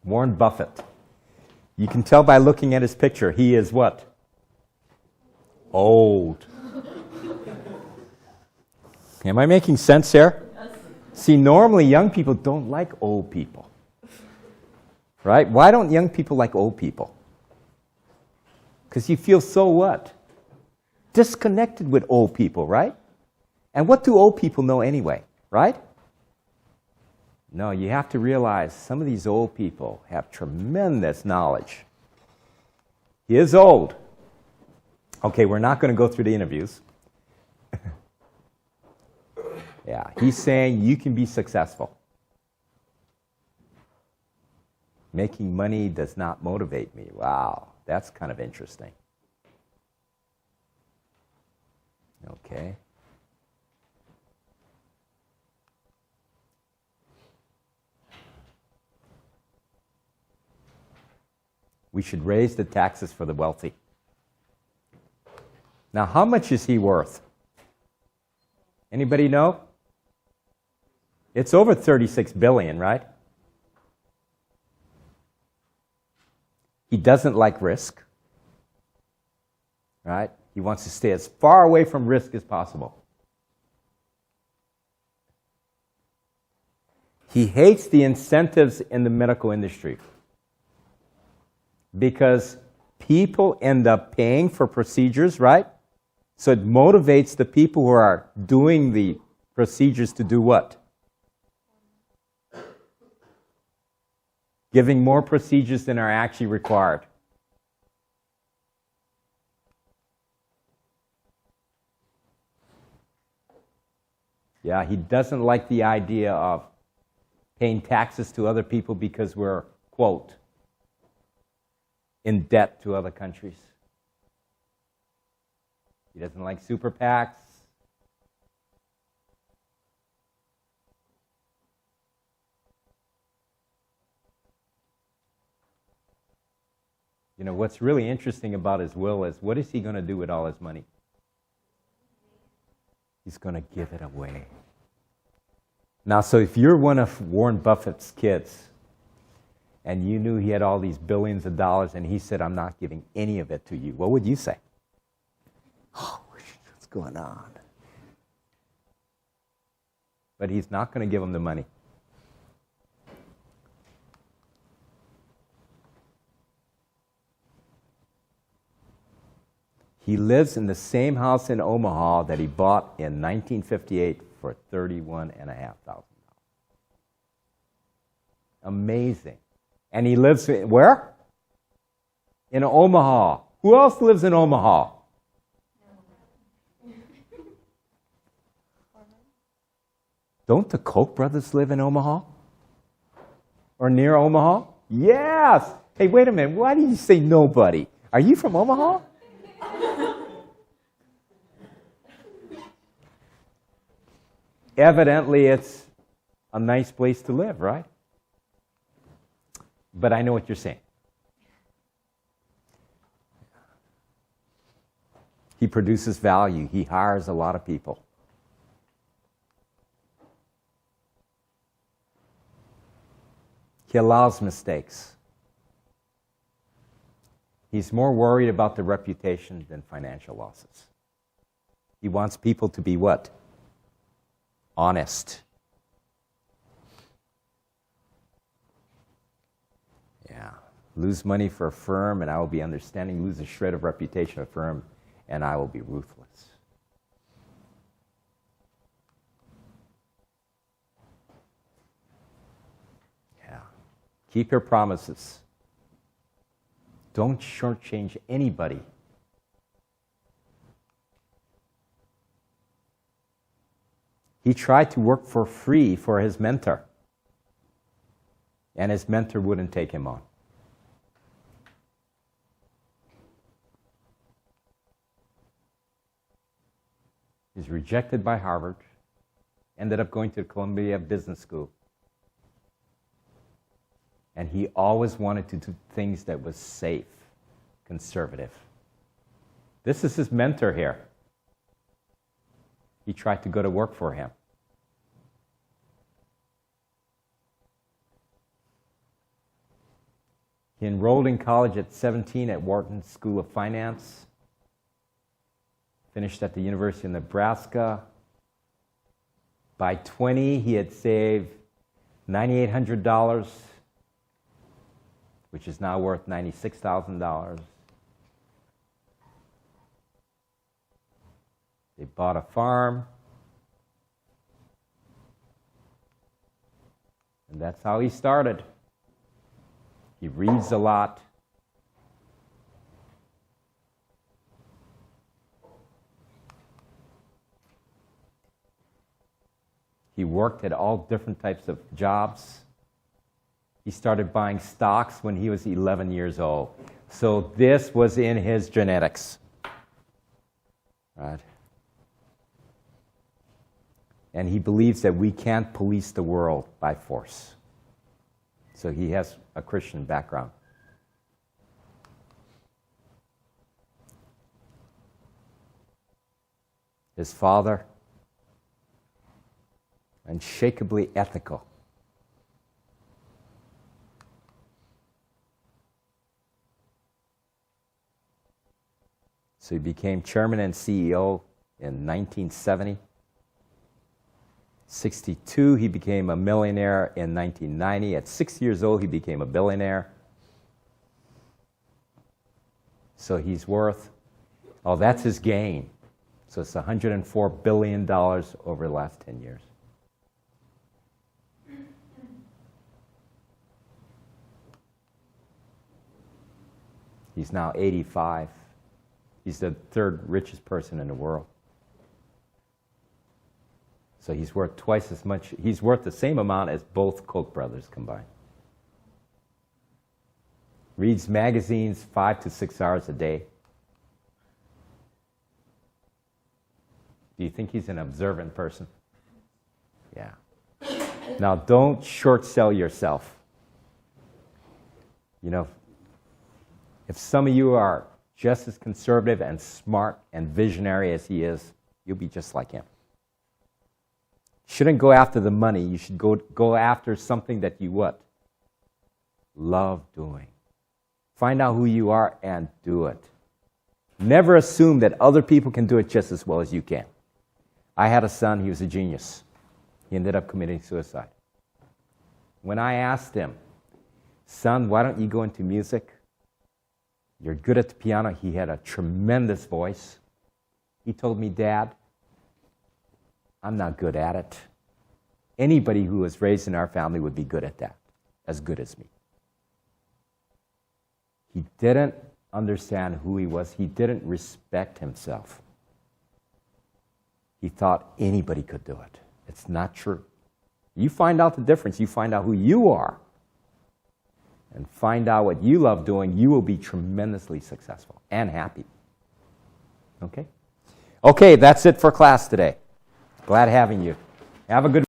Warren Buffett. You can tell by looking at his picture, he is what? Old. Am I making sense here? Yes. See, normally young people don't like old people. Right? Why don't young people like old people? Because you feel so what? Disconnected with old people, right? And what do old people know anyway, right? No, you have to realize some of these old people have tremendous knowledge. He is old. Okay, we're not going to go through the interviews. Yeah, he's saying you can be successful. Making money does not motivate me. Wow, that's kind of interesting. Okay. We should raise the taxes for the wealthy. Now, how much is he worth? Anybody know? It's over 36 billion, right? He doesn't like risk, right? He wants to stay as far away from risk as possible. He hates the incentives in the medical industry because people end up paying for procedures, right? So it motivates the people who are doing the procedures to do what? Giving more procedures than are actually required. Yeah, he doesn't like the idea of paying taxes to other people because we're, quote, in debt to other countries. He doesn't like super PACs. You know, what's really interesting about his will is, what is he going to do with all his money? He's going to give it away. Now, so if you're one of Warren Buffett's kids, and you knew he had all these billions of dollars, and he said, I'm not giving any of it to you, what would you say? Oh, what's going on? But he's not going to give him the money. He lives in the same house in Omaha that he bought in 1958 for $31,500. Amazing. And he lives in, where? In Omaha. Who else lives in Omaha? Don't the Koch brothers live in Omaha? Or near Omaha? Yes! Hey, wait a minute. Why did you say nobody? Are you from Omaha? Evidently, it's a nice place to live, right? But I know what you're saying. He produces value. He hires a lot of people. He allows mistakes. He's more worried about the reputation than financial losses. He wants people to be what? Honest. Yeah. Lose money for a firm and I will be understanding. Lose a shred of reputation of a firm and I will be ruthless. Yeah. Keep your promises. Don't shortchange anybody. He tried to work for free for his mentor, and his mentor wouldn't take him on. He's rejected by Harvard, ended up going to Columbia Business School. And he always wanted to do things that was safe, conservative. This is his mentor here. He tried to go to work for him. He enrolled in college at 17 at Wharton School of Finance. Finished at the University of Nebraska. By 20, he had saved $9,800, which is now worth $96,000. They bought a farm. And that's how he started. He reads a lot. He worked at all different types of jobs. He started buying stocks when he was 11 years old. So this was in his genetics. Right? And he believes that we can't police the world by force. So he has a Christian background. His father, unshakably ethical. So he became chairman and CEO in 1970. 62, he became a millionaire in 1990. At 6 years old, he became a billionaire. So he's worth, oh, that's his gain. So it's $104 billion over the last 10 years. He's now 85. He's the third richest person in the world. So he's worth twice as much. He's worth the same amount as both Koch brothers combined. Reads magazines 5 to 6 hours a day. Do you think he's an observant person? Yeah. Now, don't short sell yourself. You know, if some of you are just as conservative and smart and visionary as he is, you'll be just like him. Shouldn't go after the money. You should go after something that you what? Love doing. Find out who you are and do it. Never assume that other people can do it just as well as you can. I had a son, he was a genius. He ended up committing suicide. When I asked him, son, why don't you go into music? You're good at the piano. He had a tremendous voice. He told me, Dad, I'm not good at it. Anybody who was raised in our family would be good at that, as good as me. He didn't understand who he was. He didn't respect himself. He thought anybody could do it. It's not true. You find out the difference. You find out who you are and find out what you love doing, you will be tremendously successful and happy. Okay? Okay, that's it for class today. Glad having you. Have a good